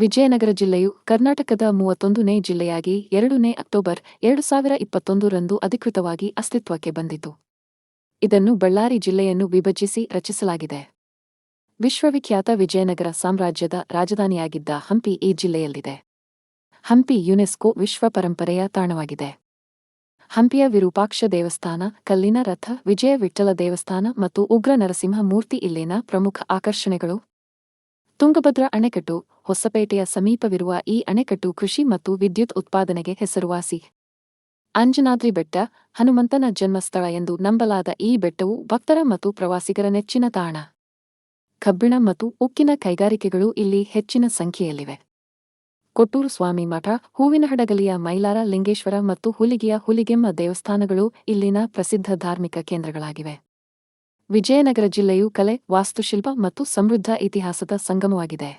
ವಿಜಯನಗರ ಜಿಲ್ಲೆಯು ಕರ್ನಾಟಕದ 31ನೇ ಜಿಲ್ಲೆಯಾಗಿ 2ನೇ ಅಕ್ಟೋಬರ್ 2021 ರಂದು ಅಧಿಕೃತವಾಗಿ ಅಸ್ತಿತ್ವಕ್ಕೆ ಬಂದಿತು. ಇದನ್ನು ಬಳ್ಳಾರಿ ಜಿಲ್ಲೆಯನ್ನು ವಿಭಜಿಸಿ ರಚಿಸಲಾಗಿದೆ. ವಿಶ್ವವಿಖ್ಯಾತ ವಿಜಯನಗರ ಸಾಮ್ರಾಜ್ಯದ ರಾಜಧಾನಿಯಾಗಿದ್ದ ಹಂಪಿ ಈ ಜಿಲ್ಲೆಯಲ್ಲಿದೆ. ಹಂಪಿ ಯುನೆಸ್ಕೋ ವಿಶ್ವ ಪರಂಪರೆಯ ತಾಣವಾಗಿದೆ. ಹಂಪಿಯ ವಿರೂಪಾಕ್ಷ ದೇವಸ್ಥಾನ, ಕಲ್ಲಿನ ರಥ, ವಿಜಯ ವಿಠ್ಠಲ ದೇವಸ್ಥಾನ ಮತ್ತು ಉಗ್ರ ನರಸಿಂಹ ಮೂರ್ತಿ ಇಲ್ಲಿನ ಪ್ರಮುಖ ಆಕರ್ಷಣೆಗಳು. ತುಂಗಭದ್ರಾ ಅಣೆಕಟ್ಟು, ಹೊಸಪೇಟೆಯ ಸಮೀಪವಿರುವ ಈ ಅಣೆಕಟ್ಟು ಕೃಷಿ ಮತ್ತು ವಿದ್ಯುತ್ ಉತ್ಪಾದನೆಗೆ ಹೆಸರುವಾಸಿ. ಅಂಜನಾದ್ರಿ ಬೆಟ್ಟ, ಹನುಮಂತನ ಜನ್ಮಸ್ಥಳ ಎಂದು ನಂಬಲಾದ ಈ ಬೆಟ್ಟವು ಭಕ್ತರ ಮತ್ತು ಪ್ರವಾಸಿಗರ ನೆಚ್ಚಿನ ತಾಣ. ಕಬ್ಬಿಣ ಮತ್ತು ಉಕ್ಕಿನ ಕೈಗಾರಿಕೆಗಳು ಇಲ್ಲಿ ಹೆಚ್ಚಿನ ಸಂಖ್ಯೆಯಲ್ಲಿವೆ. ಕೊಟ್ಟೂರು ಸ್ವಾಮಿ ಮಠ, ಹೂವಿನಹಡಗಲಿಯ ಮೈಲಾರ ಲಿಂಗೇಶ್ವರ ಮತ್ತು ಹುಲಿಗೆಯ ಹುಲಿಗೆಮ್ಮ ದೇವಸ್ಥಾನಗಳು ಇಲ್ಲಿನ ಪ್ರಸಿದ್ಧ ಧಾರ್ಮಿಕ ಕೇಂದ್ರಗಳಾಗಿವೆ. ವಿಜಯನಗರ ಜಿಲ್ಲೆಯು ಕಲೆ, ವಾಸ್ತುಶಿಲ್ಪ ಮತ್ತು ಸಮೃದ್ಧ ಇತಿಹಾಸದ ಸಂಗಮವಾಗಿದೆ.